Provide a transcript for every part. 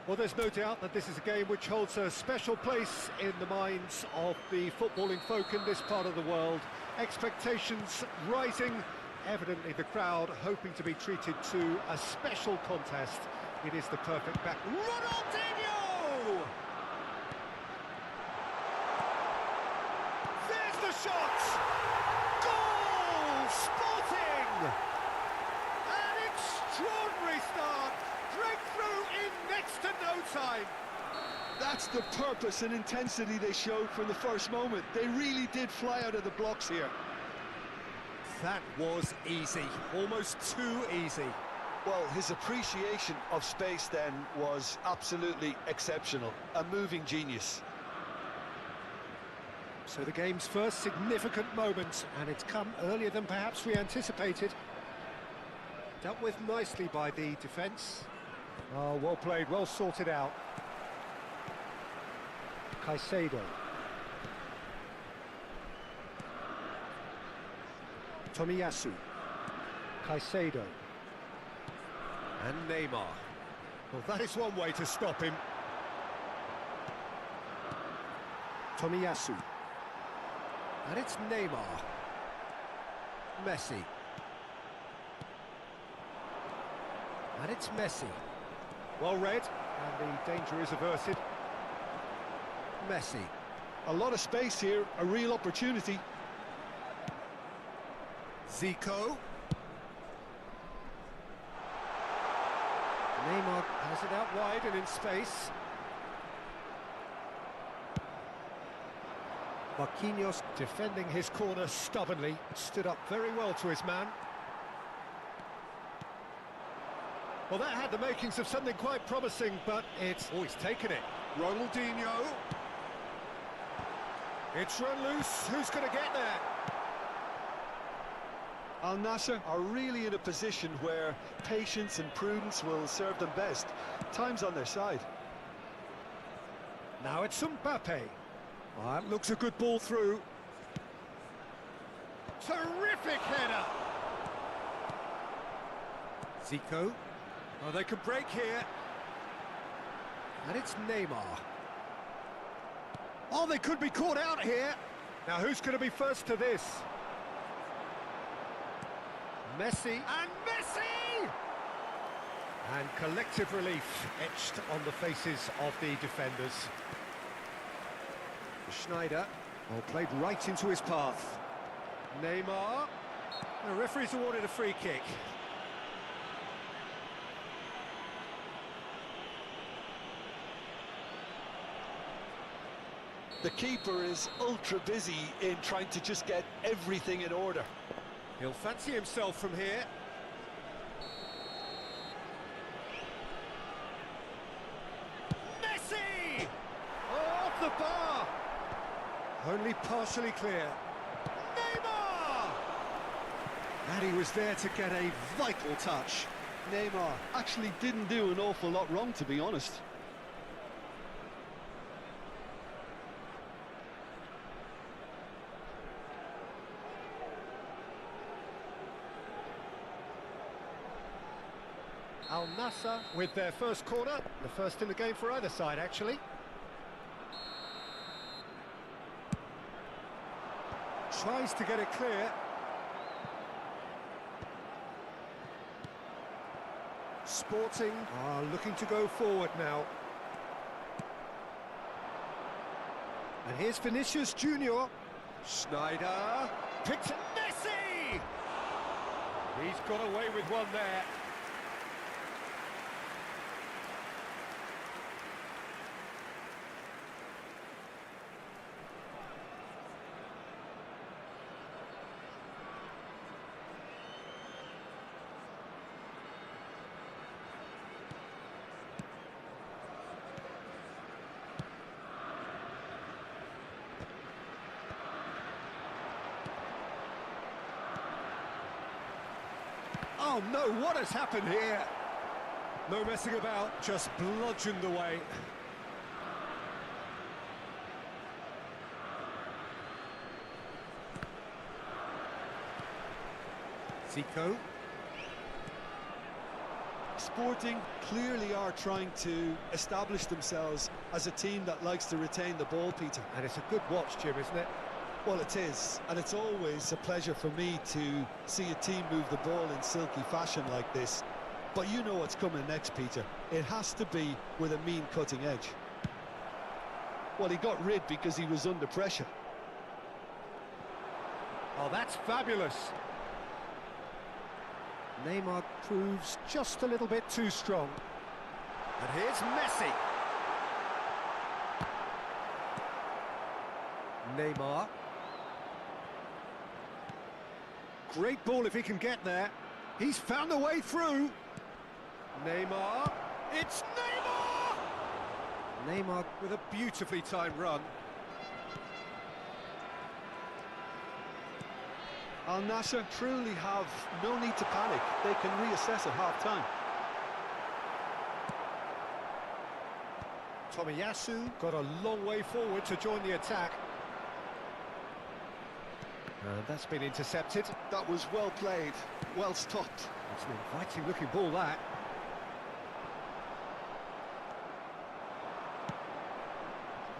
Well, there's no doubt that this is a game which holds a special place in the minds of the footballing folk in this part of the world. Expectations rising, evidently the crowd hoping to be treated to a special contest. It is the perfect back. Ronaldinho! There's the shot! Goal! Sporting! An extraordinary start! Breakthrough in next to no time! That's the purpose and intensity they showed from the first moment. They really did fly out of the blocks here. That was easy, almost too easy. Well, his appreciation of space then was absolutely exceptional. A moving genius. So the game's first significant moment, and it's come earlier than perhaps we anticipated. Dealt with nicely by the defence. Oh, well played, well sorted out. Caicedo. Tomiyasu. Caicedo. And Neymar. Well, that is one way to stop him. Tomiyasu. And it's Neymar. Messi. And it's Messi. Well read, and the danger is averted. Messi. A lot of space here, a real opportunity. Zico. Neymar has it out wide and in space. Marquinhos defending his corner stubbornly, stood up very well to his man. Well, that had the makings of something quite promising, but it's always taken it. Ronaldinho. It's run loose. Who's going to get there? Al Nassr are really in a position where patience and prudence will serve them best. Time's on their side. Now it's Mbappe. Well, that looks a good ball through. Terrific header! Zico. Oh, they can break here. And it's Neymar. Oh, they could be caught out here. Now, who's going to be first to this? Messi, and Messi! And collective relief etched on the faces of the defenders. Schneider, well, played right into his path. Neymar. The referee's awarded a free kick. The keeper is ultra busy in trying to just get everything in order. He'll fancy himself from here. Messi! Oh, off the bar! Only partially clear. Neymar! And he was there to get a vital touch. Neymar actually didn't do an awful lot wrong, to be honest. Al Nassr with their first corner, the first in the game for either side, actually. Tries to get it clear. Sporting are looking to go forward now. And here's Vinicius Junior. Schneider. Picked Messi! He's got away with one there. Oh no, what has happened here? No messing about, just bludgeoned away. Zico. Sporting clearly are trying to establish themselves as a team that likes to retain the ball, Peter. And it's a good watch, Jim, isn't it? Well, it is, and it's always a pleasure for me to see a team move the ball in silky fashion like this. But you know what's coming next, Peter. It has to be with a mean cutting edge. Well, he got rid because he was under pressure. Oh, that's fabulous. Neymar proves just a little bit too strong. And here's Messi. Neymar. Great ball if he can get there. He's found a way through. Neymar. It's Neymar! Neymar with a beautifully timed run. Al Nassr truly have no need to panic. They can reassess at half-time. Tomiyasu got a long way forward to join the attack. And that's been intercepted. That was well played, well stopped. It's an inviting looking ball, that.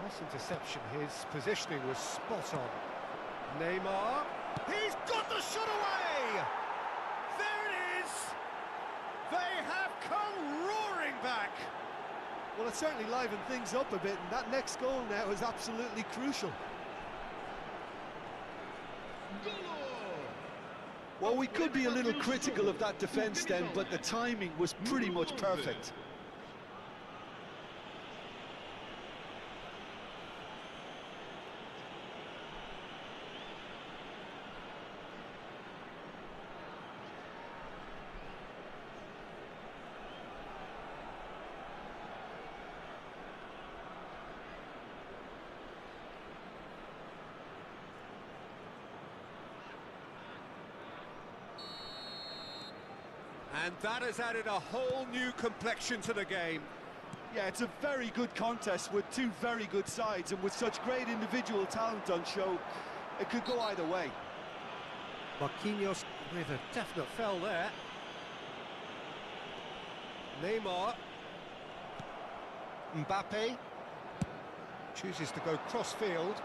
Nice interception. His positioning was spot on. Neymar. He's got the shot away! There it is! They have come roaring back! Well, it certainly livened things up a bit, and that next goal now is absolutely crucial. Well, we could be a little critical of that defence then, but the timing was pretty much perfect. And that has added a whole new complexion to the game. Yeah, it's a very good contest with two very good sides, and with such great individual talent on show, it could go either way. Marquinhos with a definite foul there. Neymar. Mbappe. Chooses to go cross-field.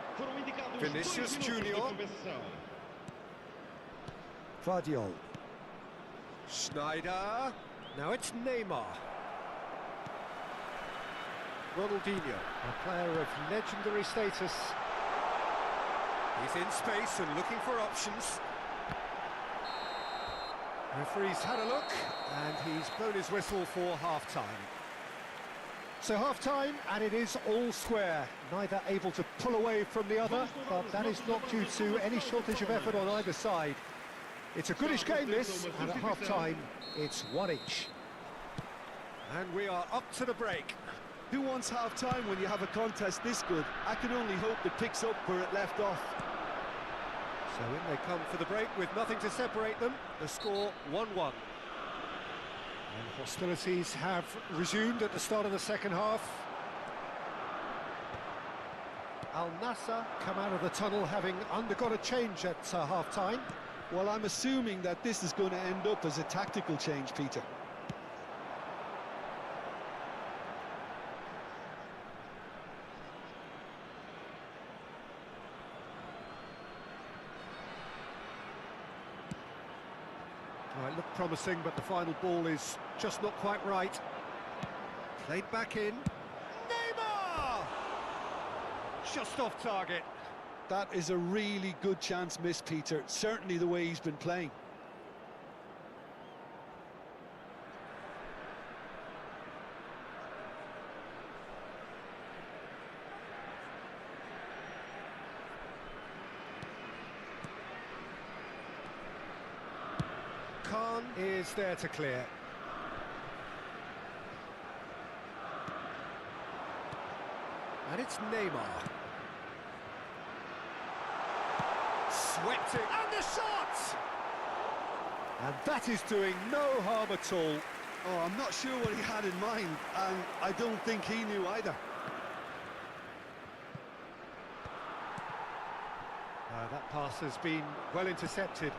Vinicius Junior. Vardiol. Schneider. Now it's Neymar. Ronaldinho, a player of legendary status. He's in space and looking for options. Referee's had a look, and he's blown his whistle for half-time. So half-time, and it is all square. Neither able to pull away from the other, but that is not due to any shortage of effort on either side. It's a goodish game, this, and at half-time, it's one each. And we are up to the break. Who wants half-time when you have a contest this good? I can only hope it picks up where it left off. So in they come for the break with nothing to separate them. The score 1-1. And hostilities have resumed at the start of the second half. Al Nassr come out of the tunnel having undergone a change at half-time. Well, I'm assuming that this is going to end up as a tactical change, Peter. Well, it looked promising, but the final ball is just not quite right. Played back in. Neymar! Just off target. That is a really good chance missed, Peter. Certainly the way he's been playing. Khan is there to clear. And it's Neymar. Swept it, and the shot! And that is doing no harm at all. Oh, I'm not sure what he had in mind, and I don't think he knew either. That pass has been well intercepted.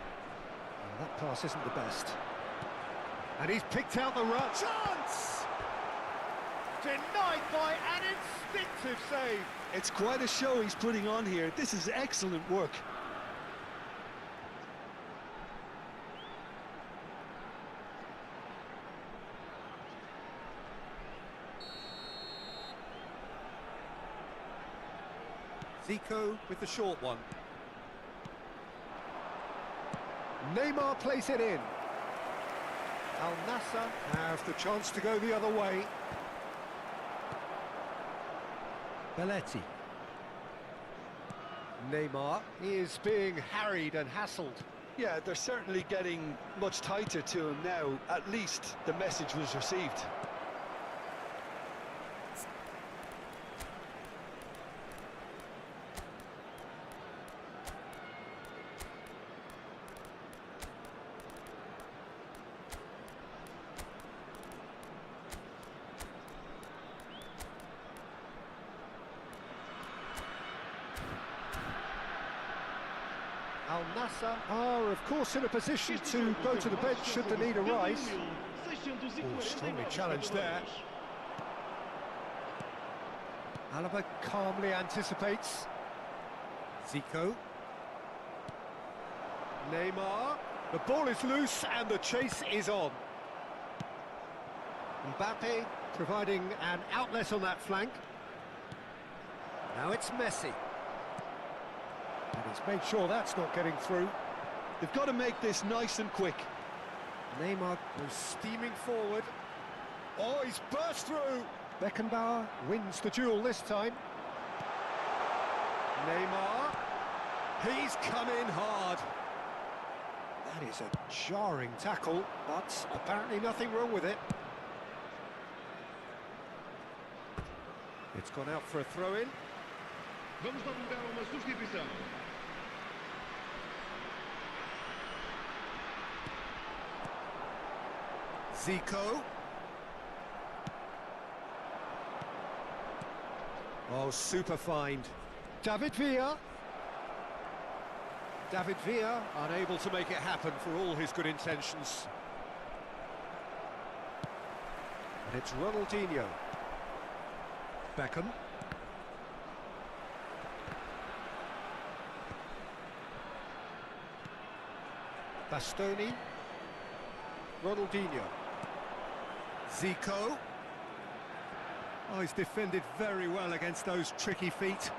That pass isn't the best. And he's picked out the run. Chance! Denied by an instinctive save. It's quite a show he's putting on here. This is excellent work. Zico with the short one. Neymar plays it in. Al Nassr have the chance to go the other way. Belletti. Neymar is being harried and hassled. Yeah, they're certainly getting much tighter to him now. At least the message was received. Al Nassr are, of course, in a position to go to the bench should the need arise. Oh, strongly challenged there. Alaba calmly anticipates. Zico. Neymar. The ball is loose and the chase is on. Mbappe providing an outlet on that flank. Now it's Messi. And he's made sure that's not getting through. They've got to make this nice and quick. Neymar goes steaming forward. Oh, he's burst through. Beckenbauer wins the duel this time. Neymar. He's come in hard. That is a jarring tackle, but apparently nothing wrong with it. It's gone out for a throw-in. Vamos divulgar uma substituição. Zico. Oh, super find. David Villa. David Villa unable to make it happen for all his good intentions. And it's Ronaldinho. Beckham. Bastoni. Ronaldinho. Zico. Oh, he's defended very well against those tricky feet.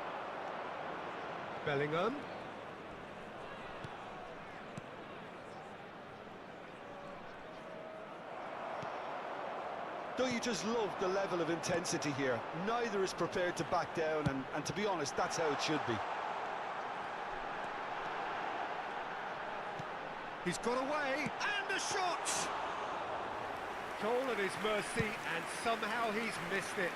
Bellingham. Don't you just love the level of intensity here? Neither is prepared to back down, and to be honest, that's how it should be. He's got away, and the shot! Goal at his mercy, and somehow he's missed it.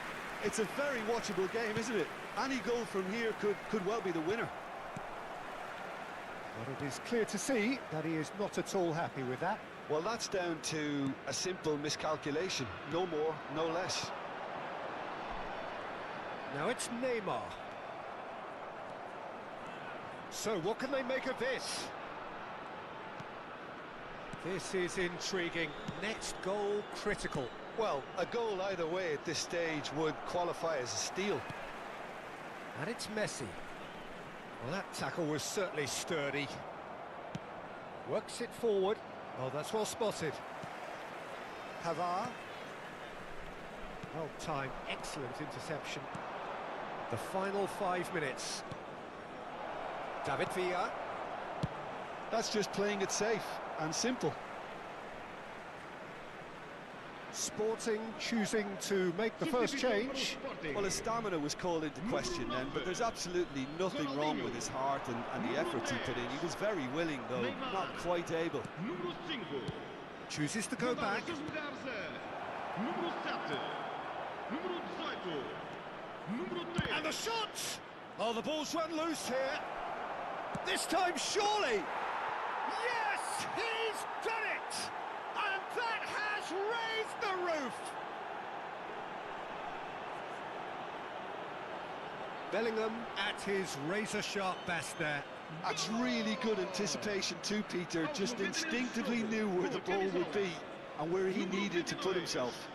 It's a very watchable game, isn't it? Any goal from here could well be the winner. But it is clear to see that he is not at all happy with that. Well, that's down to a simple miscalculation. No more, no less. Now it's Neymar. So what can they make of this? This is intriguing. Next goal critical. Well, a goal either way at this stage would qualify as a steal. And it's Messi. Well, that tackle was certainly sturdy. Works it forward. Oh, that's well spotted. Pavard. Well timed, excellent interception. The final 5 minutes. David Villa. That's just playing it safe and simple. Sporting choosing to make the first change. Well, his stamina was called into question then, but there's absolutely nothing wrong with his heart and the efforts he put in. He was very willing, though, not quite able. Chooses to go back. And the shot! Oh, the ball's run loose here. This time, surely! Yes, he's done it! And that has raised the roof! Bellingham at his razor-sharp best there. That's really good anticipation too, Peter. Just instinctively knew where the ball would be. and where he needed to put himself.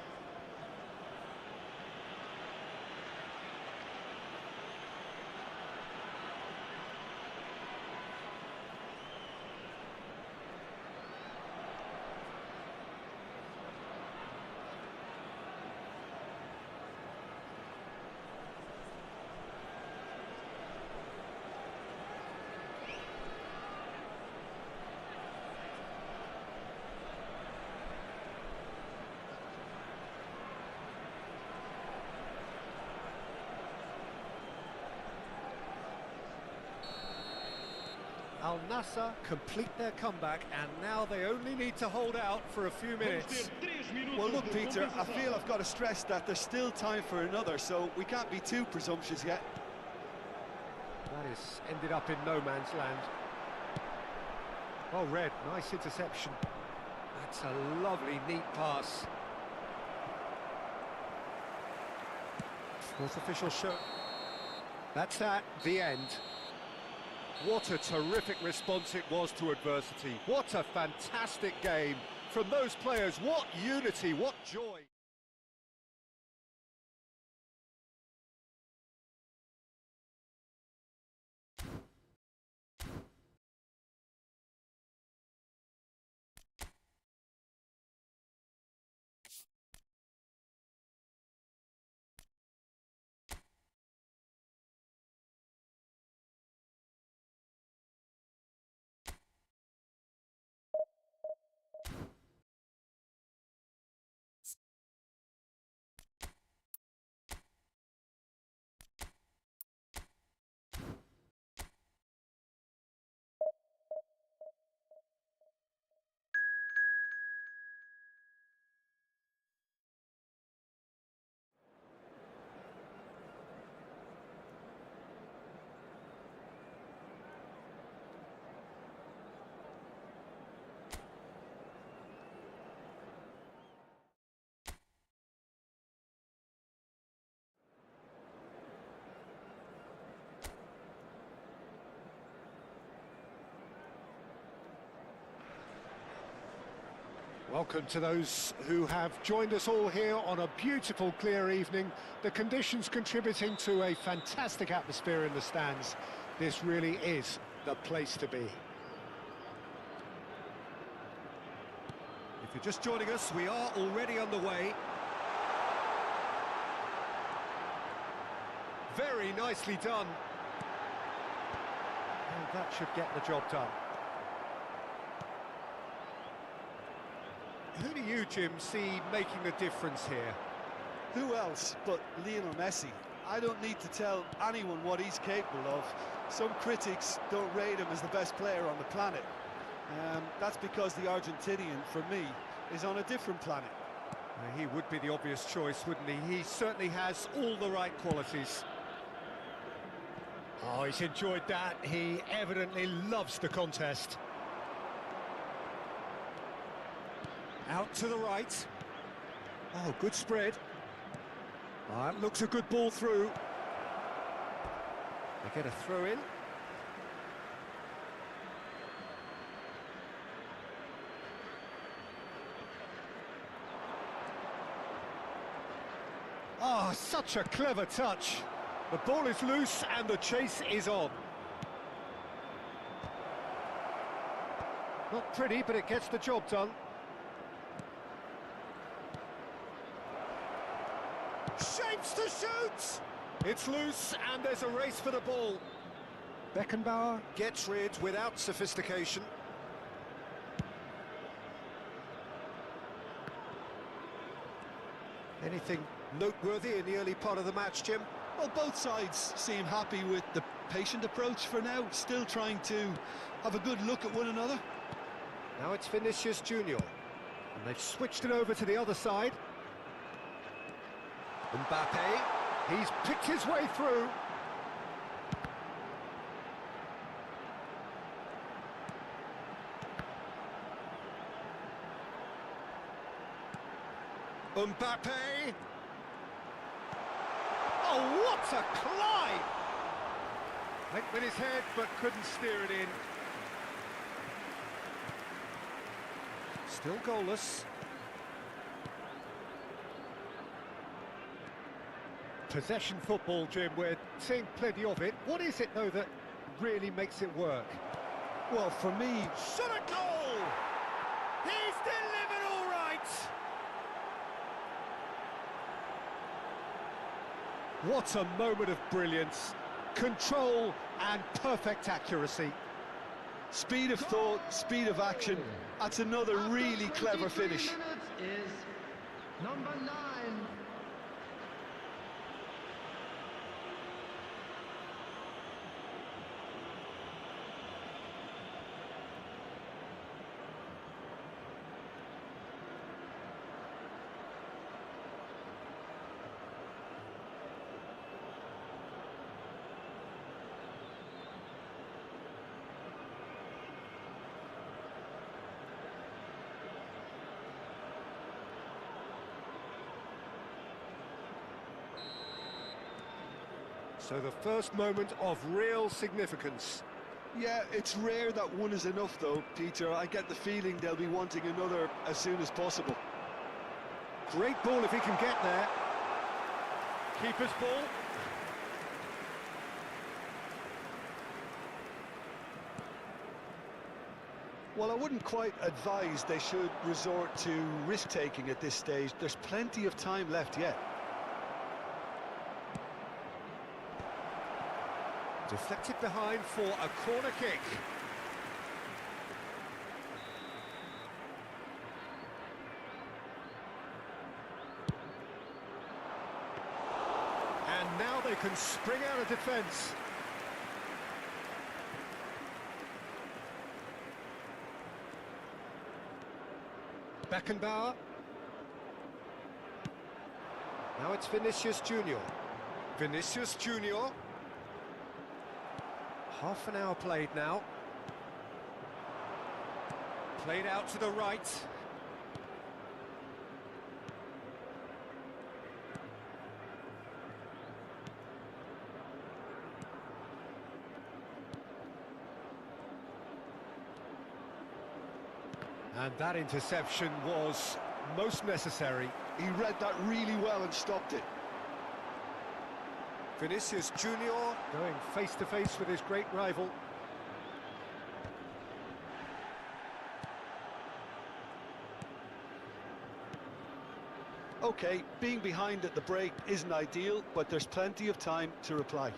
Al Nassr complete their comeback, and now they only need to hold out for a few minutes. Well, look, Peter, I feel I've got to stress that there's still time for another, so we can't be too presumptuous yet. That is ended up in no man's land. Oh, Red, nice interception. That's a lovely, neat pass. Fourth official show. That's the end. What a terrific response it was to adversity. What a fantastic game from those players. What unity, what joy. Welcome to those who have joined us all here on a beautiful, clear evening. The conditions contributing to a fantastic atmosphere in the stands. This really is the place to be. If you're just joining us, we are already underway. Very nicely done. And that should get the job done. Who do you, Jim, see making the difference here? Who else but Lionel Messi? I don't need to tell anyone what he's capable of. Some critics don't rate him as the best player on the planet. That's because the Argentinian, for me, is on a different planet. He would be the obvious choice, wouldn't he? He certainly has all the right qualities. Oh, he's enjoyed that. He evidently loves the contest. Out to the right. Oh, good spread. That looks a good ball through. They get a throw in. Oh, such a clever touch. The ball is loose and the chase is on. Not pretty, but it gets the job done. Shapes to shoot! It's loose and there's a race for the ball. Beckenbauer gets rid without sophistication. Anything noteworthy in the early part of the match, Jim? Well, both sides seem happy with the patient approach for now, still trying to have a good look at one another. Now it's Vinicius Junior, and they've switched it over to the other side. Mbappe, he's picked his way through. Mbappe! Oh, what a climb! Went with his head, but couldn't steer it in. Still goalless. Possession football, Jim, we're seeing plenty of it. What is it, though, that really makes it work? Well, for me... Shot a goal! He's delivered all right! What a moment of brilliance. Control and perfect accuracy. Speed of thought, speed of action. That's another really clever finish. Is number 9. So the first moment of real significance. Yeah, it's rare that one is enough, though, Peter. I get the feeling they'll be wanting another as soon as possible. Great ball if he can get there. Keeper's ball. Well, I wouldn't quite advise they should resort to risk-taking at this stage. There's plenty of time left yet. Deflected behind for a corner kick. And now they can spring out of defence. Beckenbauer. Now it's Vinicius Junior. Vinicius Junior. Half an hour played now. Played out to the right. And that interception was most necessary. He read that really well and stopped it. Vinicius Junior going face-to-face with his great rival. OK, being behind at the break isn't ideal, but there's plenty of time to reply.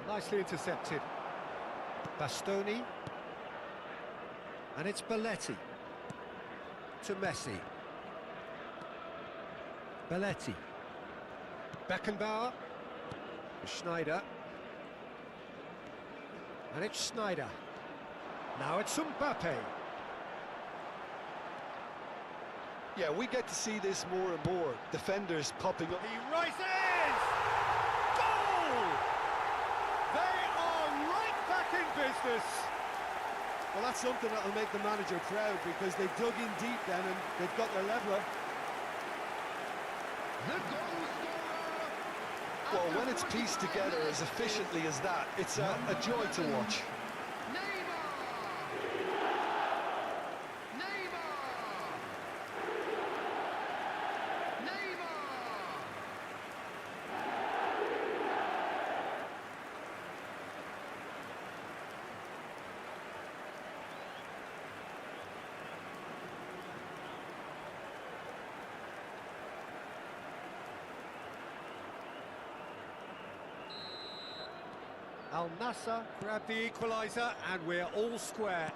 Nicely intercepted. Bastoni. And it's Belletti. To Messi. Belletti. Beckenbauer. Schneider. And it's Schneider. Now it's Mbappe. Yeah, we get to see this more and more. Defenders popping up. He rises! Goal! They are right back in business. Well, that's something that'll make the manager proud, because they dug in deep then and they've got their leveller. The goal scorer. Well, when it's pieced together as efficiently as that, it's a joy to watch. Al Nassr grabbed the equaliser and we're all square.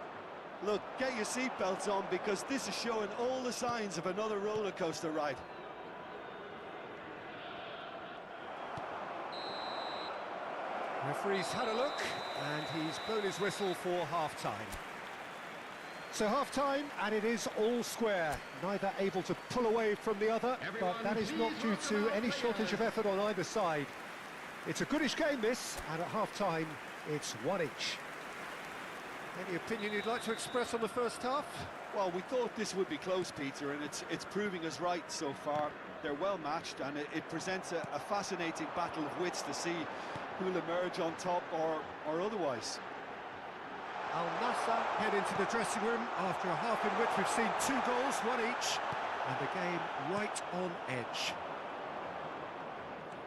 Look, get your seatbelts on, because this is showing all the signs of another roller coaster ride. Referee's had a look and he's blown his whistle for half-time. So half-time, and it is all square. Neither able to pull away from the other, but that is not due to any shortage of effort on either side. It's a goodish game, this, and at half-time, It's one each. Any opinion you'd like to express on the first half? Well, we thought this would be close, Peter, and it's proving us right so far. They're well matched, and it presents a fascinating battle of wits to see who'll emerge on top or otherwise. Al Nassr head into the dressing room after a half in which we've seen 2 goals, one each, and the game right on edge.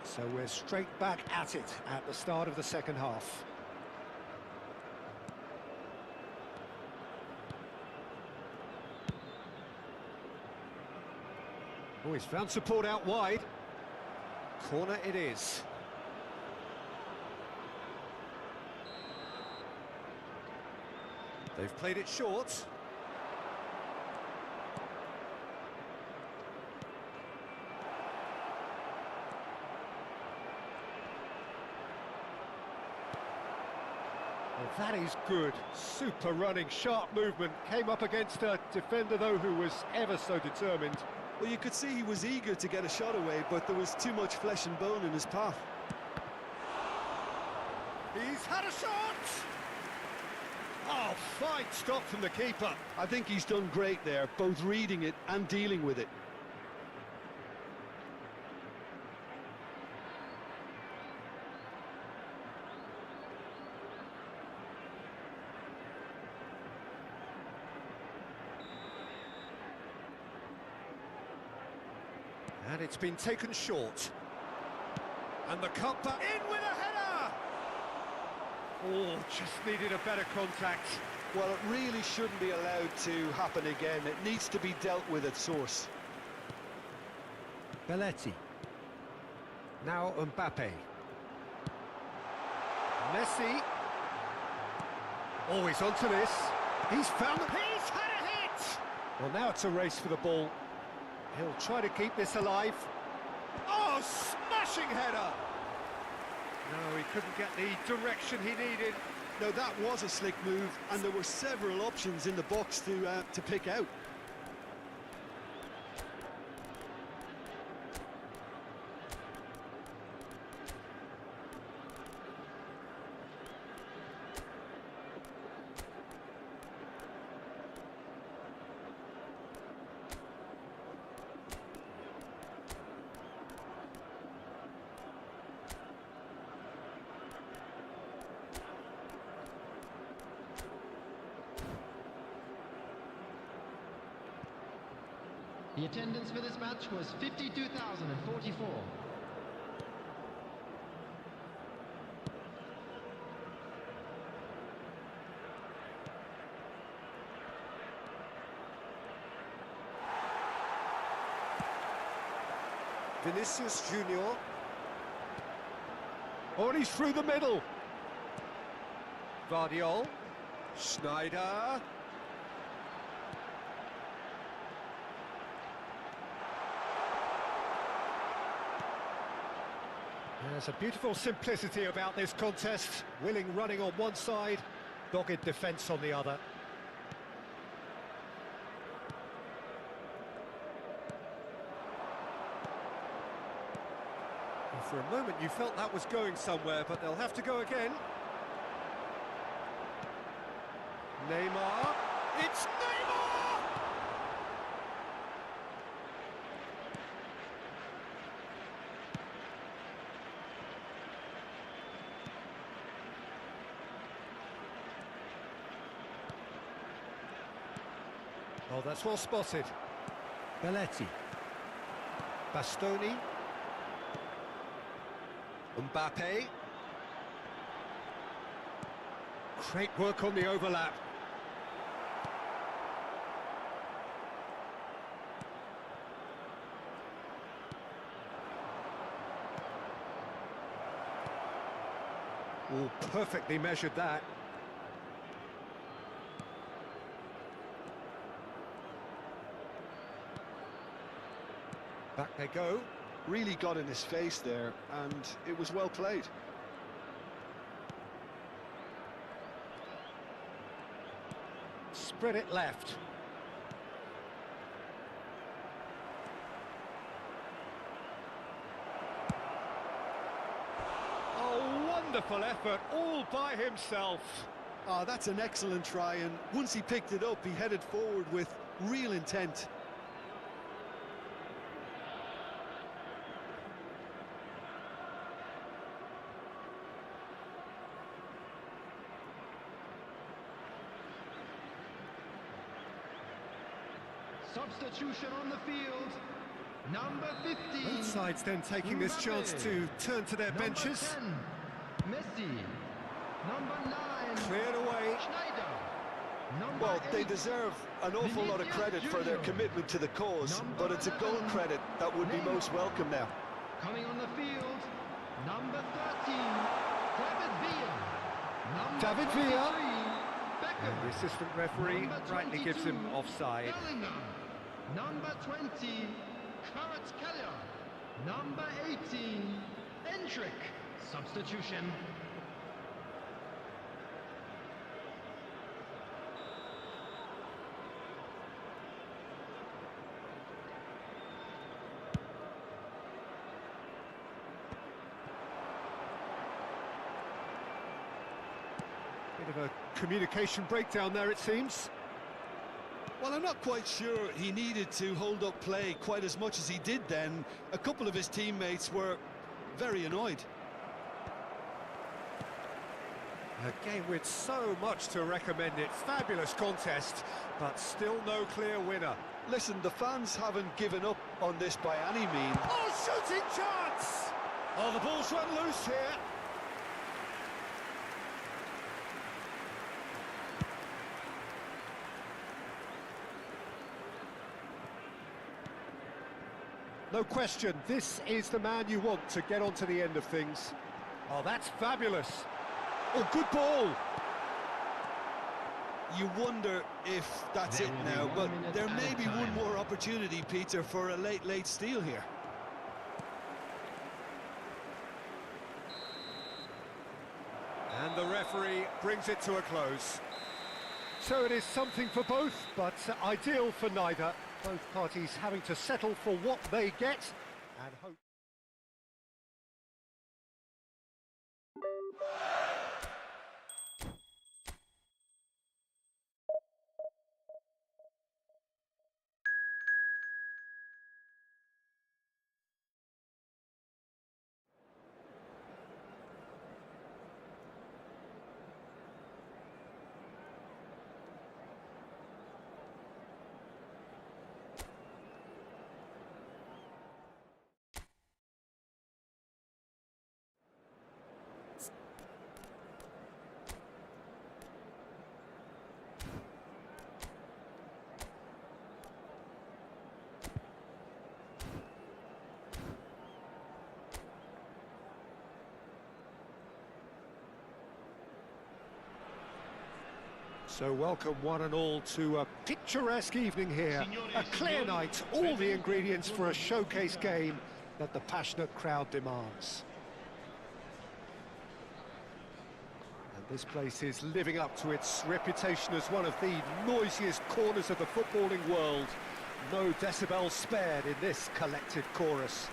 So we're straight back at it at the start of the second half. Oh, he's found support out wide. Corner it is. They've played it short. Well, that is good. Super running, sharp movement. Came up against a defender, though, who was ever so determined. Well, you could see he was eager to get a shot away, but there was too much flesh and bone in his path. He's had a shot! Oh, fine stop from the keeper. I think he's done great there, both reading it and dealing with it. And it's been taken short. And the cutback in with a header! Oh, just needed a better contact. Well, it really shouldn't be allowed to happen again. It needs to be dealt with at source. Belletti. Now Mbappe. Messi. Oh, he's onto this. He's found the... He's had a hit! Well, now it's a race for the ball. He'll try to keep this alive. Oh, smashing header! No, he couldn't get the direction he needed. No, that was a slick move, and there were several options in the box to pick out. The attendance for this match was 52,044. Vinicius Junior. Oh, and he's through the middle. Vardiol. Schneider. There's a beautiful simplicity about this contest. Willing running on one side, dogged defence on the other. Well, for a moment you felt that was going somewhere, but they'll have to go again. Neymar. It's Neymar! Oh, that's well spotted. Belletti. Bastoni. Mbappe. Great work on the overlap. Oh, perfectly measured that. Back they go. Really got in his face there, and it was well played. Spread it left. Oh, Wonderful effort, all by himself. Oh, that's an excellent try, and once he picked it up, he headed forward with real intent. Substitution on the field. Number 15. Both sides then taking this chance to turn to their benches. Number 10, Messi. Number 9. Cleared away. Schneider. Number Well, they 8, deserve an awful lot of credit for their commitment to the cause, but it's a goal credit that would be most welcome now. Coming on the field, number 13, David Villa. David Number Villa. 23, Beckham. And the assistant referee Number rightly gives him 22, offside. Bellingham. Number 20, Kvaratskhelia. Number 18, Endrick. Substitution. Bit of a communication breakdown there, it seems. Well, I'm not quite sure he needed to hold up play quite as much as he did then. A couple of his teammates were very annoyed. A game with so much to recommend it. Fabulous contest, but still no clear winner. Listen, the fans haven't given up on this by any means. Oh, shooting chance! Oh, the ball's run loose here. No question, this is the man you want to get onto the end of things. Oh, that's fabulous. Oh, good ball. You wonder if that's it now, but there may be one more opportunity, Peter, for a late steal here. And the referee brings it to a close. So it is something for both, but ideal for neither. Both parties having to settle for what they get and hope. So welcome one and all to a picturesque evening here. A clear night, all the ingredients for a showcase game that the passionate crowd demands. And this place is living up to its reputation as one of the noisiest corners of the footballing world. No decibels spared in this collective chorus.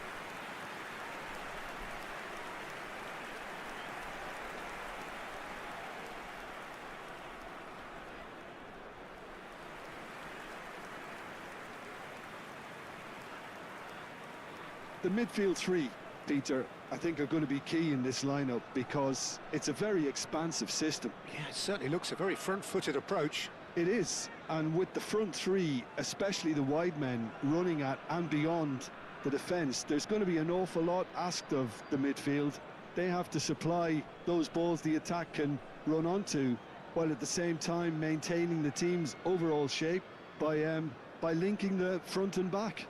The midfield three, Peter, I think are going to be key in this lineup because it's a very expansive system. Yeah, it certainly looks a very front-footed approach. It is, and with the front three, especially the wide men, running at and beyond the defence, there's going to be an awful lot asked of the midfield. They have to supply those balls the attack can run onto, while at the same time maintaining the team's overall shape by linking the front and back.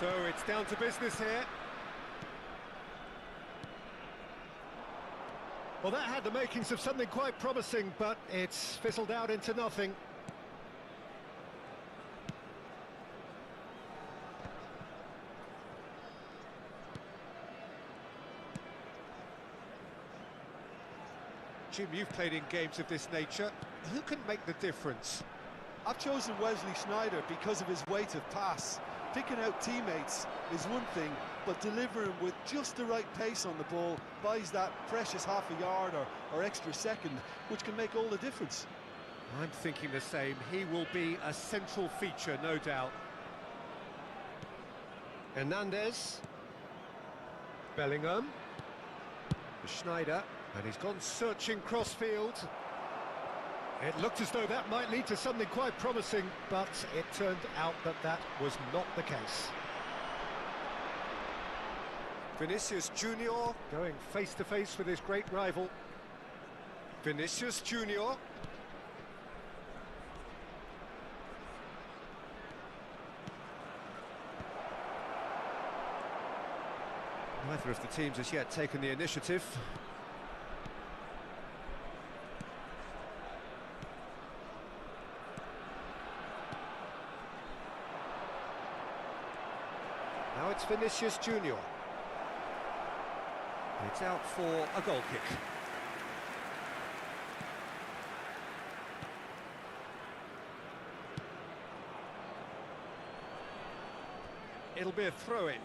So it's down to business here. Well, that had the makings of something quite promising, but it's fizzled out into nothing. Jim, you've played in games of this nature. Who can make the difference? I've chosen Wesley Sneijder because of his weight of pass. Picking out teammates is one thing, but delivering with just the right pace on the ball buys that precious half a yard or extra second, which can make all the difference. I'm thinking the same. He will be a central feature, no doubt. Hernandez. Bellingham. Sneijder. And he's gone searching crossfield. It looked as though that might lead to something quite promising, but it turned out that that was not the case. Vinicius Junior going face-to-face with his great rival. Vinicius Junior. Neither of the teams has yet taken the initiative. Now it's Vinicius Junior. It's out for a goal kick. It'll be a throw-in.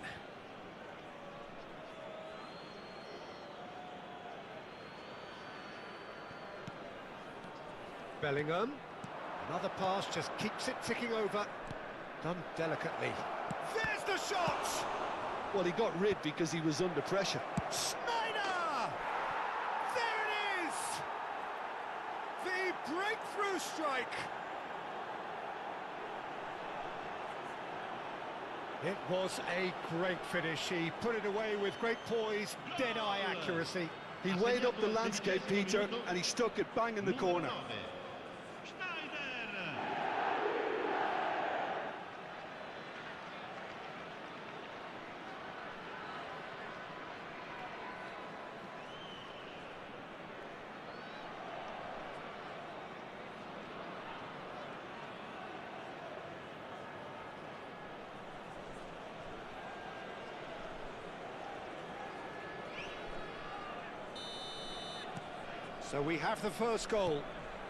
Bellingham. Another pass, just keeps it ticking over. Done delicately. There's the shot! Well, he got rid because he was under pressure. Sneijder! There it is! The breakthrough strike! It was a great finish. He put it away with great poise, dead-eye accuracy. He weighed up the landscape, Peter, and he stuck it bang in the corner. So we have the first goal.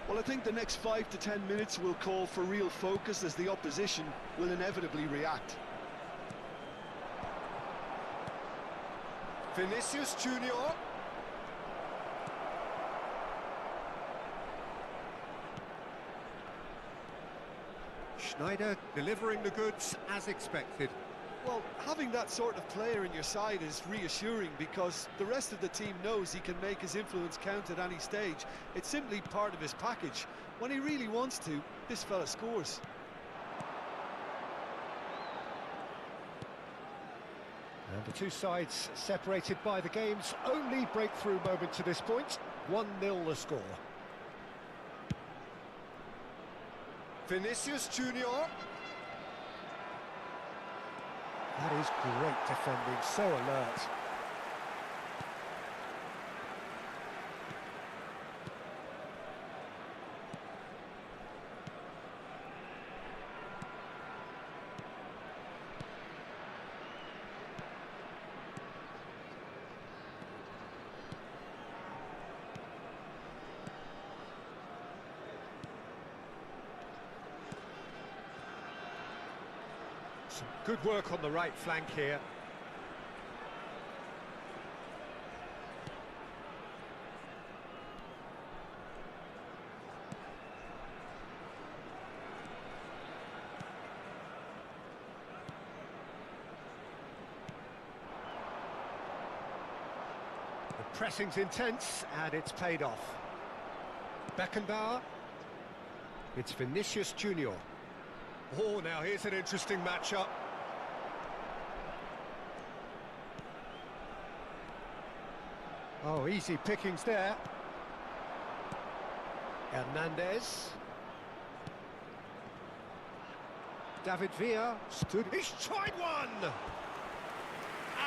Well, I think the next 5 to 10 minutes will call for real focus as the opposition will inevitably react. Vinicius Junior. Sneijder delivering the goods as expected. Well, having that sort of player in your side is reassuring because the rest of the team knows he can make his influence count at any stage. It's simply part of his package. When he really wants to, this fella scores. And the two sides separated by the game's only breakthrough moment to this point. 1-0 the score. Vinicius Junior. That is great defending, so alert. Some good work on the right flank here. The pressing's intense and it's paid off. Beckenbauer. It's Vinicius Junior. Oh, now here's an interesting matchup. Oh, easy pickings there. Hernandez. David Villa stood. He's tried one!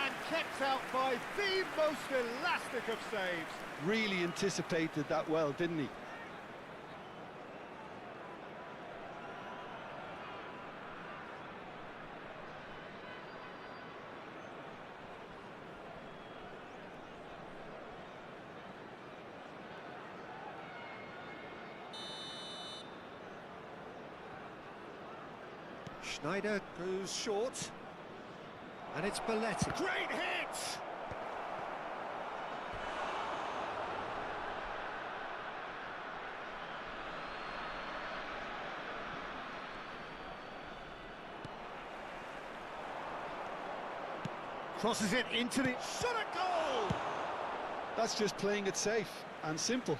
And kept out by the most elastic of saves. Really anticipated that well, didn't he? Schneider goes short. And it's Belletti. Great hit! Crosses it into the... Shot a goal! That's just playing it safe and simple.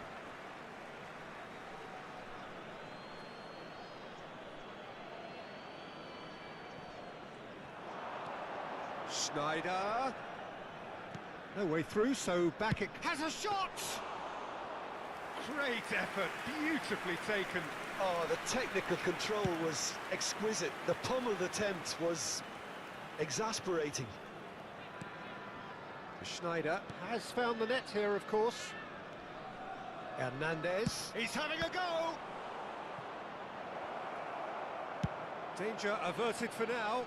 Schneider. No way through, so back it has a shot! Great effort, beautifully taken. Oh, the technical control was exquisite. The pummeled attempt was exasperating. Schneider has found the net here, of course. Hernandez. He's having a go! Danger averted for now.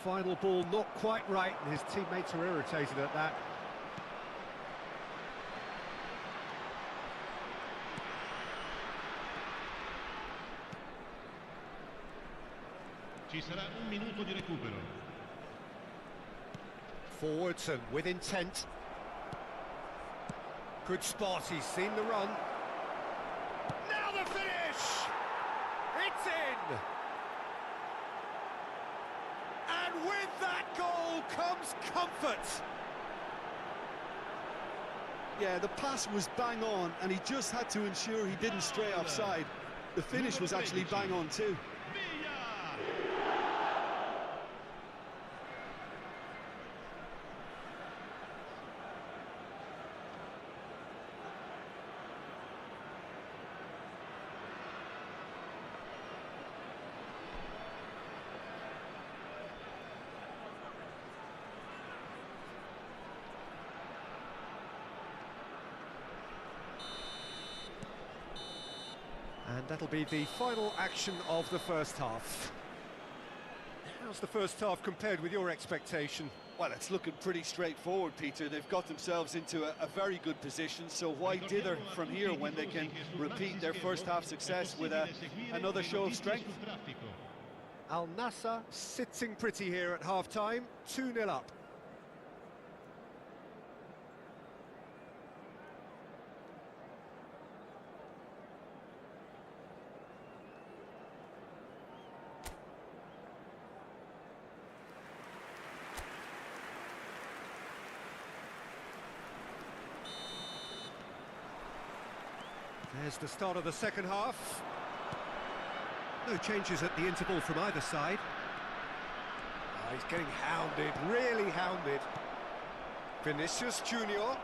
Final ball not quite right, and his teammates are irritated at that. Ci sarà un minuto di recupero. Forwards and with intent. Good spot, he's seen the run. Now the finish! It's in! And with that goal comes comfort! Yeah, the pass was bang on, and he just had to ensure he didn't stray offside. The finish was actually bang on too. And that'll be the final action of the first half. How's the first half compared with your expectation? Well, it's looking pretty straightforward, Peter. They've got themselves into a very good position, so why dither from here when they can repeat their first half success with another show of strength? Al Nassr sitting pretty here at half-time, 2-0 up. There's the start of the second half. No changes at the interval from either side. Oh, he's getting hounded, really hounded. Vinicius Junior.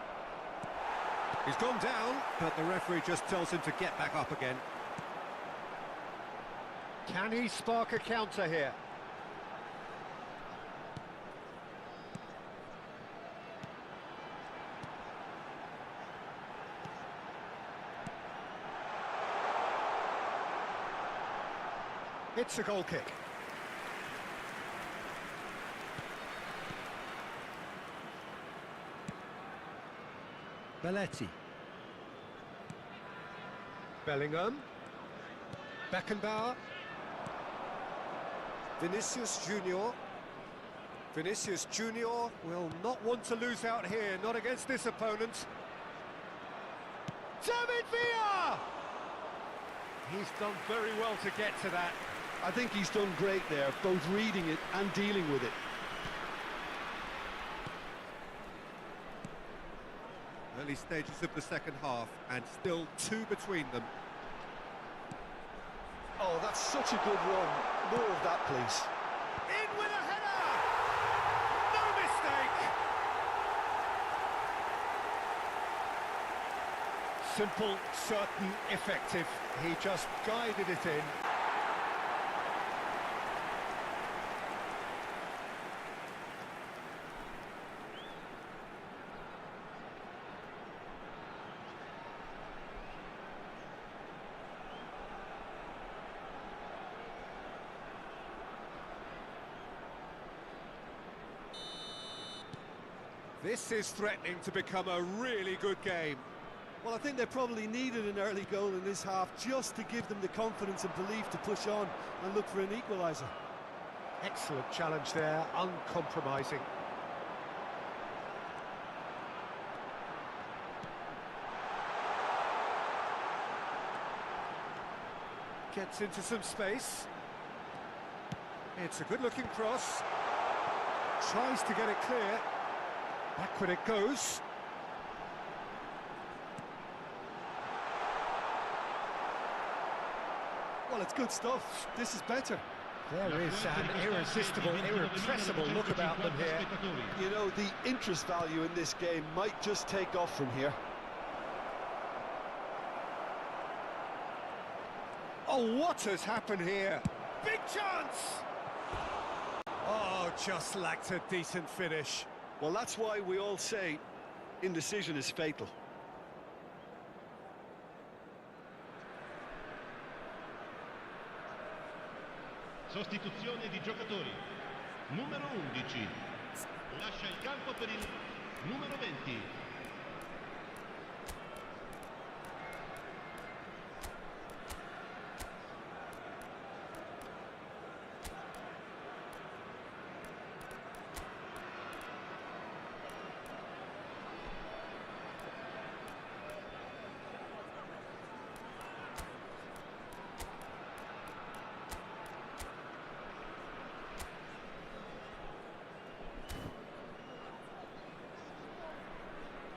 He's gone down, but the referee just tells him to get back up again. Can he spark a counter here? It's a goal kick. Belletti. Bellingham. Beckenbauer. Vinicius Junior. Vinicius Junior will not want to lose out here, not against this opponent. David Villa! He's done very well to get to that. I think he's done great there, both reading it and dealing with it. Early stages of the second half, and still two between them. Oh, that's such a good run. More of that, please. In with a header! No mistake! Simple, certain, effective. He just guided it in. This is threatening to become a really good game. Well, I think they probably needed an early goal in this half just to give them the confidence and belief to push on and look for an equaliser. Excellent challenge there, uncompromising. Gets into some space. It's a good-looking cross. Tries to get it clear. Backward it goes. Well, it's good stuff. This is better. There is an irresistible, irrepressible look about them here. You know, the interest value in this game might just take off from here. Oh, what has happened here? Big chance! Oh, just lacked a decent finish. Well, that's why we all say indecision is fatal. Sostituzione di giocatori. Numero 11. Lascia il campo per il numero 20.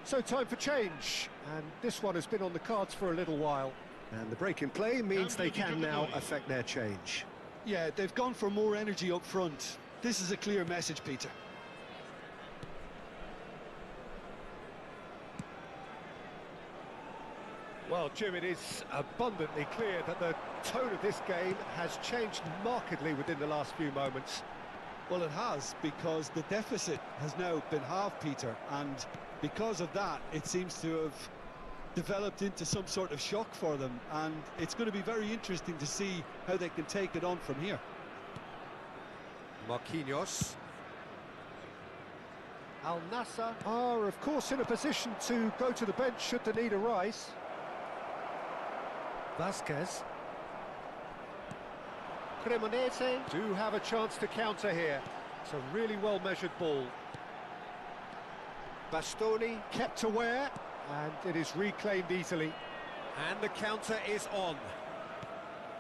So time for change, and this one has been on the cards for a little while. And the break in play means they can now affect their change. Yeah, they've gone for more energy up front. This is a clear message, Peter. Well, Jim, it is abundantly clear that the tone of this game has changed markedly within the last few moments. Well, it has, because the deficit has now been halved, Peter, and because of that, it seems to have developed into some sort of shock for them, and it's going to be very interesting to see how they can take it on from here. Marquinhos. Al Nassr are, of course, in a position to go to the bench should the need arise. Vasquez. Cremonese do have a chance to counter here. It's a really well-measured ball. Bastoni kept aware, and it is reclaimed easily. And the counter is on.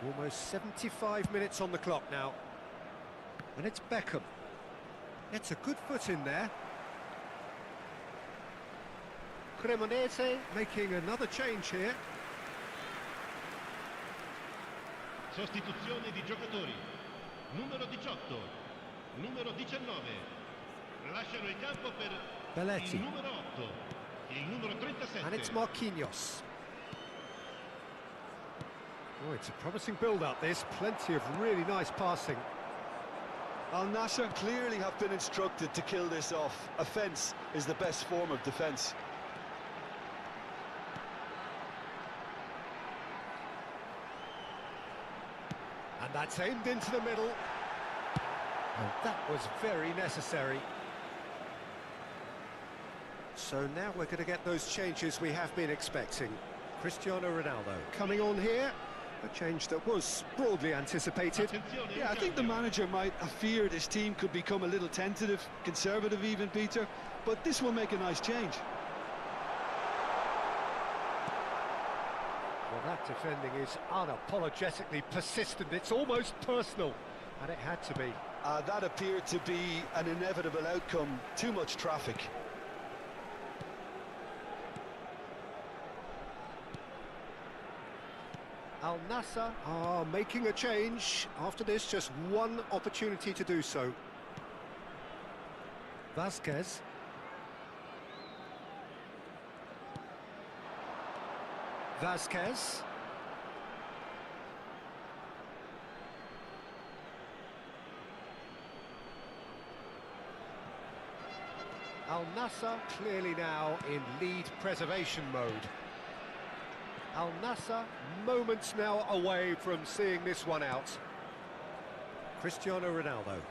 Almost 75 minutes on the clock now. And it's Beckham. It's a good foot in there. Cremonese making another change here. Sostituzione di giocatori. Numero 18. Numero 19. Lasciano il campo per Belletti. il numero 8. Il numero 37. And it's Marquinhos. Oh, it's a promising build-up, this. Plenty of really nice passing. Al Nassr clearly have been instructed to kill this off. Offence is the best form of defence. And that's aimed into the middle. And that was very necessary. So now we're going to get those changes we have been expecting. Cristiano Ronaldo coming on here. A change that was broadly anticipated. Yeah, I think the manager might have feared his team could become a little tentative, conservative even, Peter, but this will make a nice change. Well, that defending is unapologetically persistent. It's almost personal, and it had to be. That appeared to be an inevitable outcome. Too much traffic. Al Nassr are making a change. After this, just one opportunity to do so. Vasquez. Vasquez. Al Nassr clearly now in lead preservation mode. Al Nassr moments now away from seeing this one out. Cristiano Ronaldo.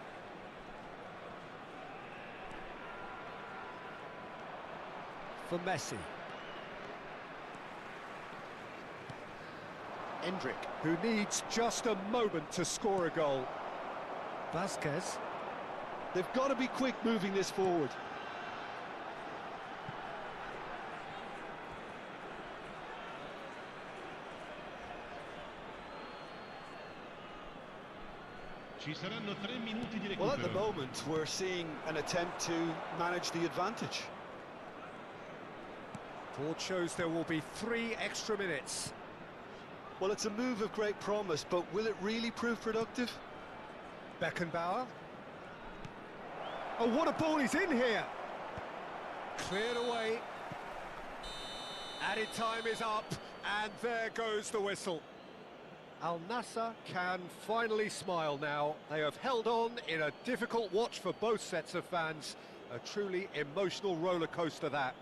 For Messi. Endrick, who needs just a moment to score a goal. Vasquez. They've got to be quick moving this forward. Ci saranno 3 minuti di Well, at the recupero. moment, we're seeing an attempt to manage the advantage. Board shows there will be 3 extra minutes. Well, it's a move of great promise, but will it really prove productive? Beckenbauer. Oh, what a ball, he's in here! Cleared away. Added time is up, and there goes the whistle. Al Nassr can finally smile now. They have held on in a difficult watch for both sets of fans. A truly emotional roller coaster, that.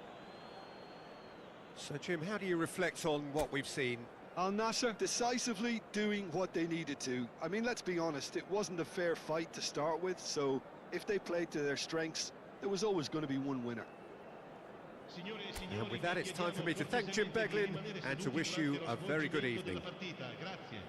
So, Jim, how do you reflect on what we've seen? Al Nassr decisively doing what they needed to. I mean, let's be honest, it wasn't a fair fight to start with, so if they played to their strengths, there was always going to be one winner. Signore e signori, And with that, it's time for me to thank Jim Beglin and to wish you a very good evening. Grazie.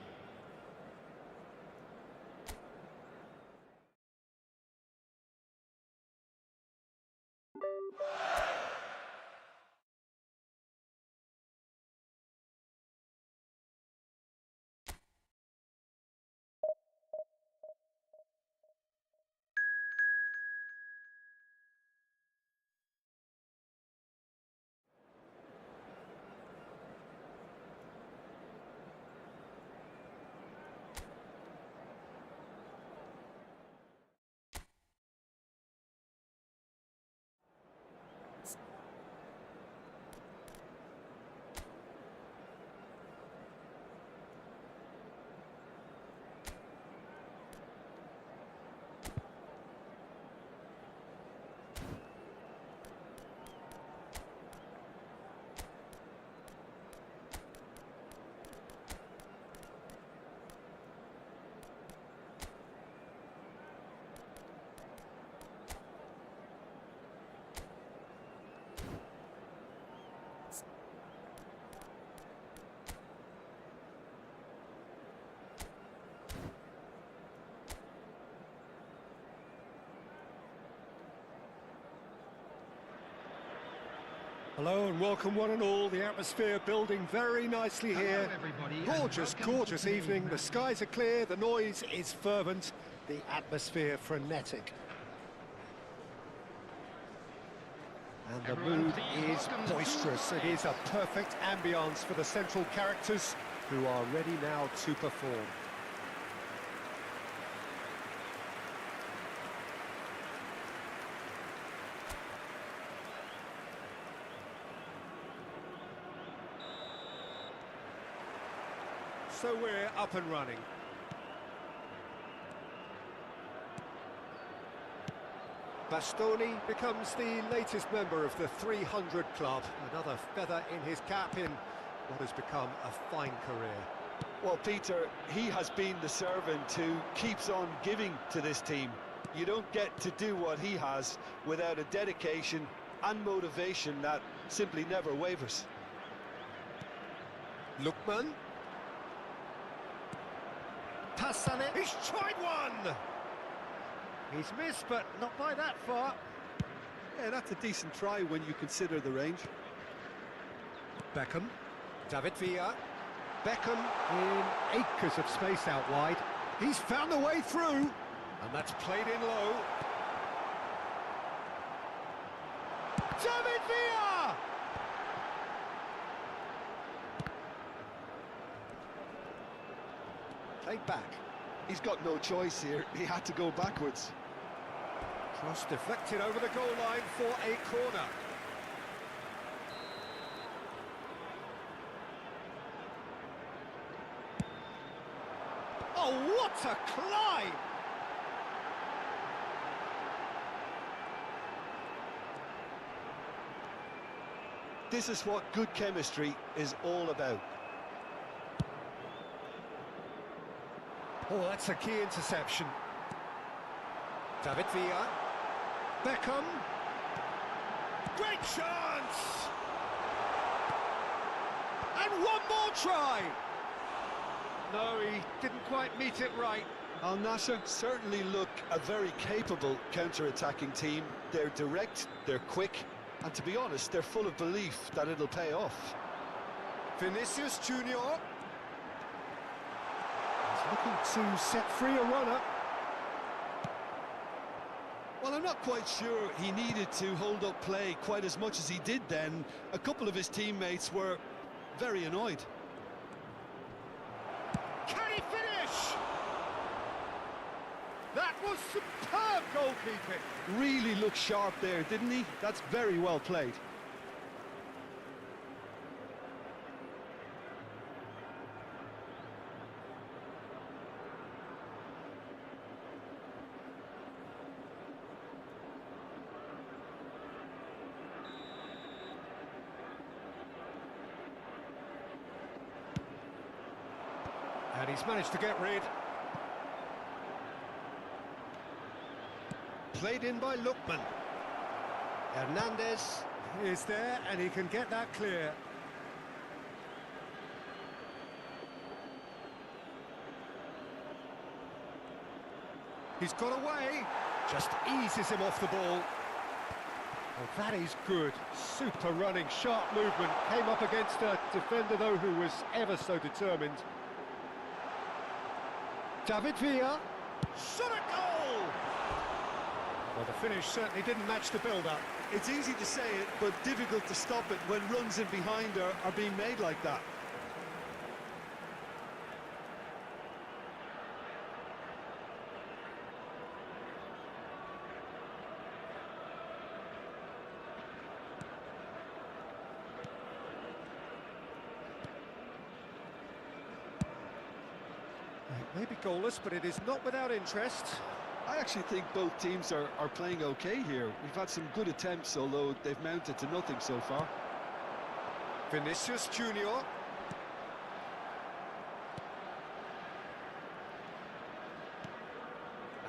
Hello and welcome one and all. The atmosphere building very nicely here. Hello, everybody, and Gorgeous, welcome gorgeous to the evening. The match. skies are clear, the noise is fervent, the atmosphere frenetic. And the Everyone, mood please is welcome the boisterous. two It is a perfect ambience for the central characters who are ready now to perform. So we're up and running. Bastoni becomes the latest member of the 300 club. Another feather in his cap in what has become a fine career. Well, Peter, he has been the servant who keeps on giving to this team. You don't get to do what he has without a dedication and motivation that simply never wavers. Lookman. Passane. He's tried one! He's missed, but not by that far. Yeah, that's a decent try when you consider the range. Beckham. David Villa. Beckham in acres of space out wide. He's found a way through. And that's played in low. David Villa! Played back. He's got no choice here. He had to go backwards. Cross deflected over the goal line for a corner. Oh, what a climb! This is what good chemistry is all about. Oh, that's a key interception. David Villa. Beckham. Great chance! And one more try! No, he didn't quite meet it right. Al Nassr certainly look a very capable counter-attacking team. They're direct, they're quick, and to be honest, they're full of belief that it'll pay off. Vinicius Junior. He's looking to set free a runner. Well, I'm not quite sure he needed to hold up play quite as much as he did then. A couple of his teammates were very annoyed. Can he finish? That was superb goalkeeping. Really looked sharp there, didn't he? That's very well played. And he's managed to get rid. Played in by Lookman. Hernandez is there, and he can get that clear. He's got away. Just eases him off the ball. Oh, that is good. Super running, sharp movement. Came up against a defender, though, who was ever so determined. David Villa. Shot a goal! Well, the finish certainly didn't match the build-up. It's easy to say it, but difficult to stop it when runs in behind are being made like that. It may be goalless, but it is not without interest. I actually think both teams are playing okay here. We've had some good attempts, although they've mounted to nothing so far. Vinicius Junior.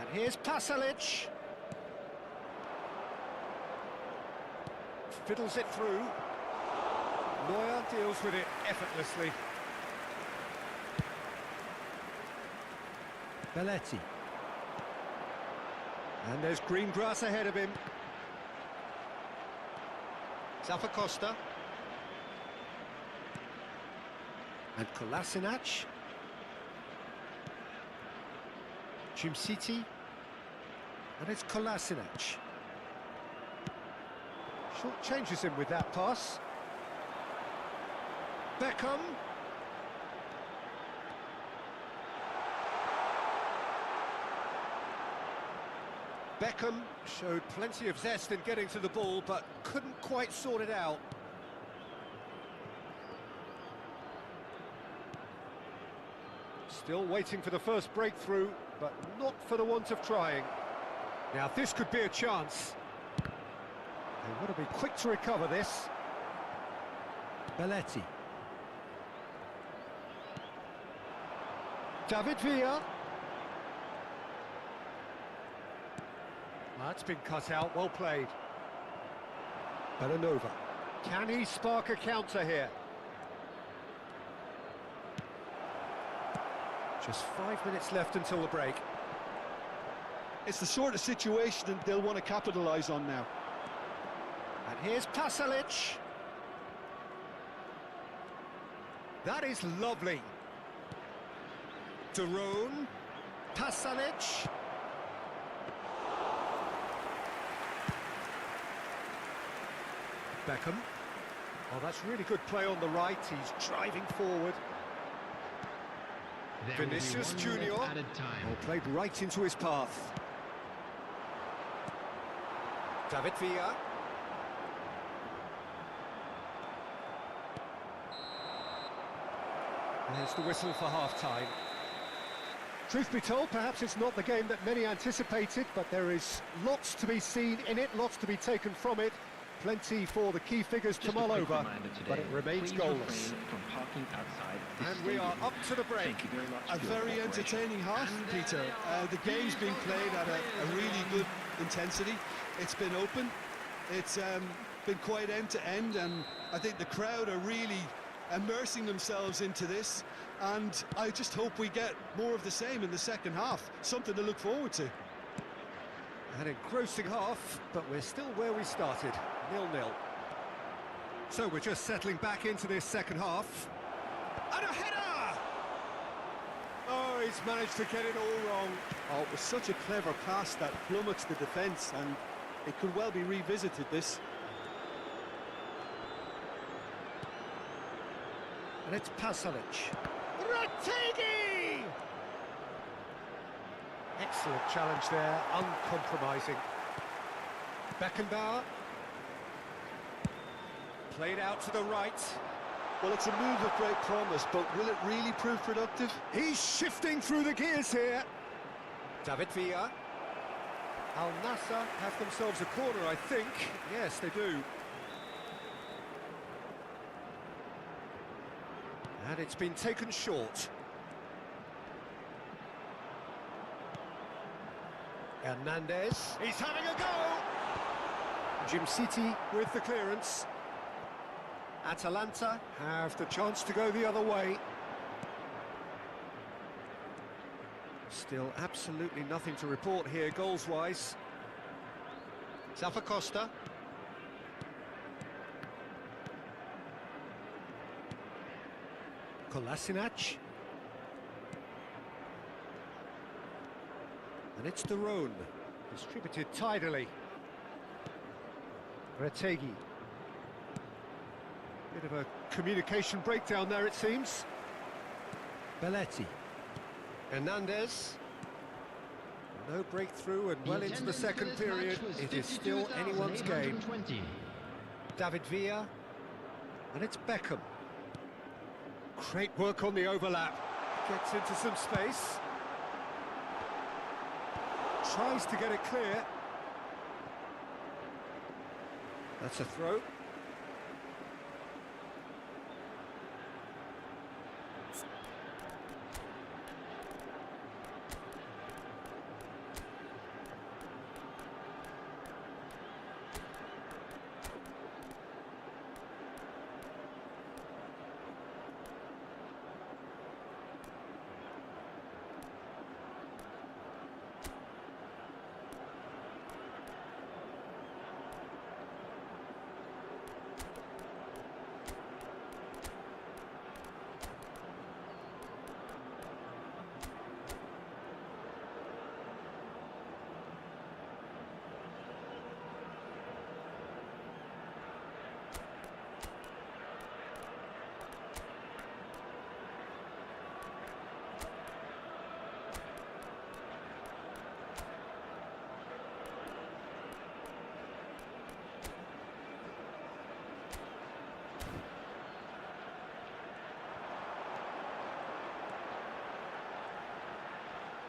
And here's Pasalic. Fiddles it through. Neuer deals with it effortlessly. Belletti. And there's green grass ahead of him. Zappacosta. And Kolasinac. Chimsiti. And it's Kolasinac. Short changes him with that pass. Beckham. Beckham showed plenty of zest in getting to the ball, but couldn't quite sort it out. Still waiting for the first breakthrough, but not for the want of trying. Now this could be a chance. They want to be quick to recover this. Belletti. David Villa. That's been cut out, well played. Bellanova. Can he spark a counter here? Just 5 minutes left until the break. It's the sort of situation that they'll want to capitalise on now. And here's Pasalic. That is lovely. Derone. Pasalic. Beckham. Oh, that's really good play on the right. He's driving forward. Vinicius Junior. Oh, played right into his path. David Villa. There's the whistle for half-time. Truth be told, perhaps it's not the game that many anticipated, but there is lots to be seen in it, lots to be taken from it. Plenty for the key figures to mull over, but it remains goalless. And we are up to the break. A very entertaining half, Peter. The game's been played at a really good intensity. It's been open. It's been quite end-to-end, and I think the crowd are really immersing themselves into this, and I just hope we get more of the same in the second half. Something to look forward to. An engrossing half, but we're still where we started, 0-0. So we're just settling back into this second half. And a header! Oh, he's managed to get it all wrong. Oh, it was such a clever pass that plummets the defence, and it could well be revisited, this. And it's Pasalic. Rategi! Excellent challenge there, uncompromising. Beckenbauer. Played out to the right. Well, it's a move of great promise, but will it really prove productive? He's shifting through the gears here. David Villa. Al Nassr have themselves a corner, I think. Yes, they do. And it's been taken short. Hernandez. He's having a go! Jim City with the clearance. Atalanta have the chance to go the other way. Still absolutely nothing to report here goals-wise. Zappacosta. Kolasinac. And it's the Rhone, distributed tidily. Retegi. Bit of a communication breakdown there, it seems. Belletti. Hernandez. No breakthrough and well into the second period. It is still anyone's game. David Villa. And it's Beckham. Great work on the overlap. Gets into some space. Tries to get it clear. That's a throw.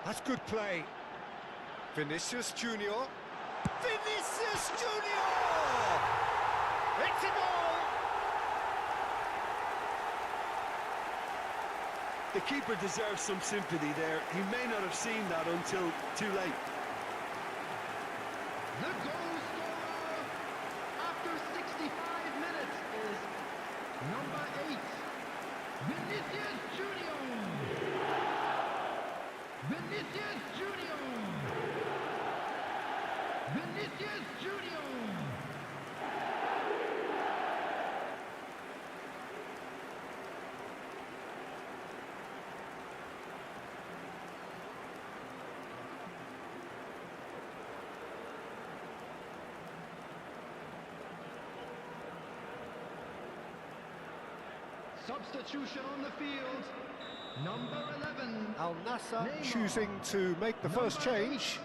That's good play. Vinicius Junior. Vinicius Junior! It's a goal! The keeper deserves some sympathy there. He may not have seen that until too late. The goal scorer after 65 minutes is number 8, Vinicius Junior. Vinicius Junior. Vinicius Junior. Substitution on the field. Number 11. Al Nassr choosing to make the first change.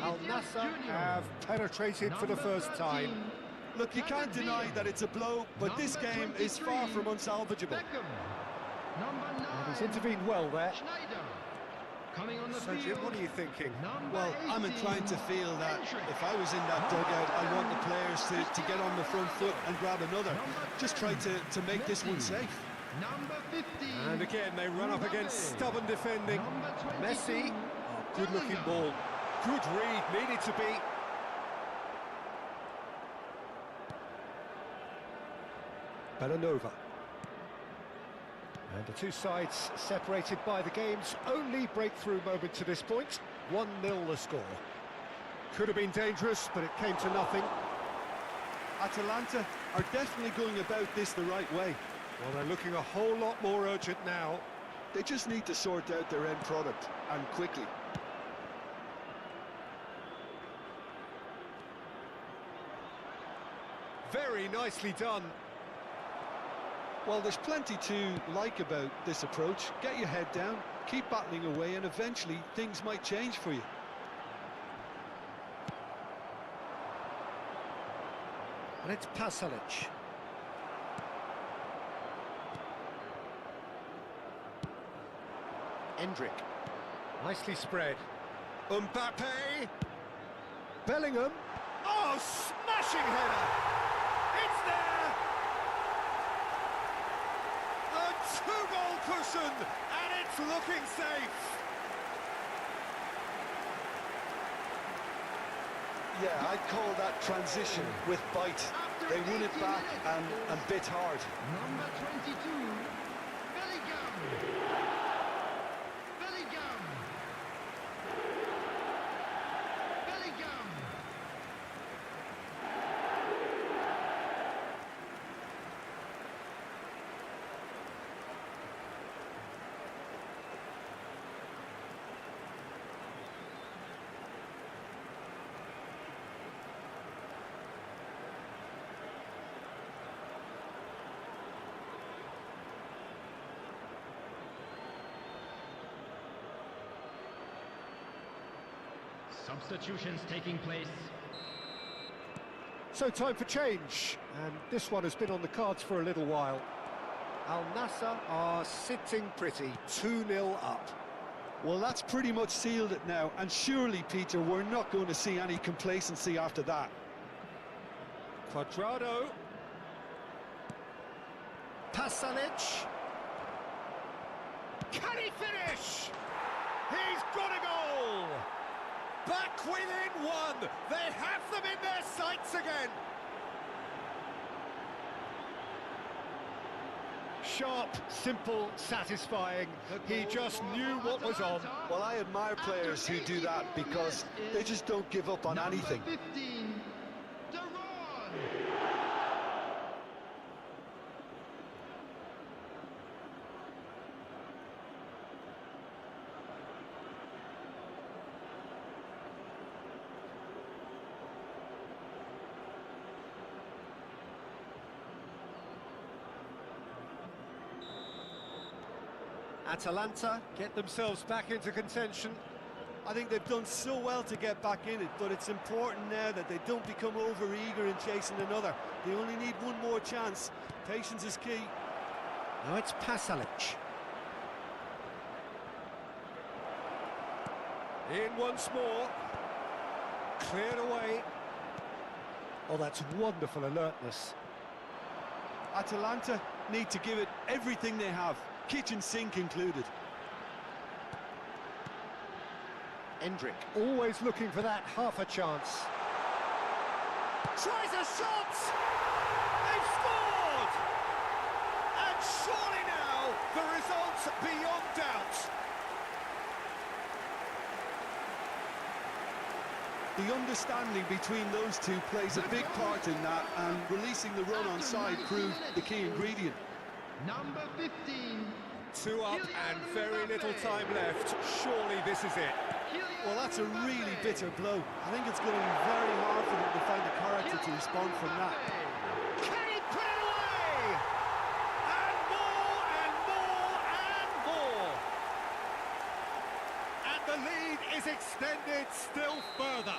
Al Nassr have penetrated for the first time. Look, you can't deny that it's a blow, but this game is far from unsalvageable. Number 9. He's intervened well there. Schneider. Coming on the So field. Jim, what are you thinking? Well, I'm inclined to feel that if I was in that dugout, I want the players to get on the front foot and grab another. Just try to make this one safe. Number 15. And again, they run up against stubborn defending. Messi, oh, good-looking ball. Good read, needed to be. Bellanova. And the two sides separated by the game's only breakthrough moment to this point. 1-0 the score. Could have been dangerous, but it came to nothing. Atalanta are definitely going about this the right way. Well, they're looking a whole lot more urgent now. They just need to sort out their end product, and quickly. Very nicely done. Well, there's plenty to like about this approach. Get your head down, keep battling away, and eventually things might change for you. And it's Pasalic. Endrick. Nicely spread. Mbappe. Bellingham. Oh, smashing header! It's there! A two-goal cushion, and it's looking safe. Yeah, I'd call that transition with bite. They won it back and bit hard. Number 22, Bellingham. Bellingham. Bellingham. Substitutions taking place. So time for change, and this one has been on the cards for a little while. Al Nassr are sitting pretty, 2-0 up. Well, that's pretty much sealed it now, and surely, Peter, we're not going to see any complacency after that. Cuadrado. Pasalic. Can he finish? He's got a goal! Back within one! They have them in their sights again! Sharp, simple, satisfying. He just knew what was on. Well, I admire players who do that because they just don't give up on anything. Number 15, Duran. Atalanta get themselves back into contention. I think they've done so well to get back in it, but it's important now that they don't become over-eager in chasing another. They only need one more chance. Patience is key. Now it's Pasalic. In once more. Cleared away. Oh, that's wonderful alertness. Atalanta need to give it everything they have, kitchen sink included. Endrick, always looking for that half a chance. Tries a shot! They've scored! And surely now, the result's beyond doubt. The understanding between those two plays a big part in that, and releasing the run on side proved the key ingredient. Number 15. 2 up and very little time left. Surely this is it. Well, that's a really bitter blow. I think it's going to be very hard for them to find the character to respond from that. Can he put it away? And more and more and more. And the lead is extended still further.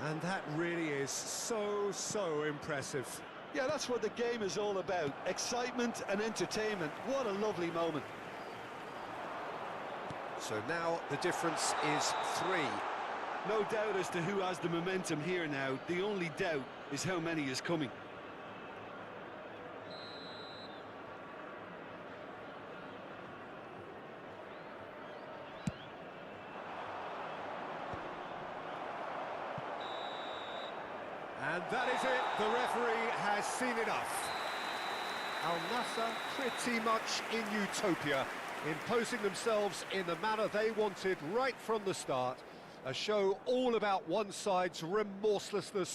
And that really is so impressive. Yeah, that's what the game is all about. Excitement and entertainment. What a lovely moment. So now the difference is 3. No doubt as to who has the momentum here now. The only doubt is how many is coming. And that is it. The referee has seen enough. Al Nassr pretty much in utopia, imposing themselves in the manner they wanted right from the start. A show all about one side's remorselessness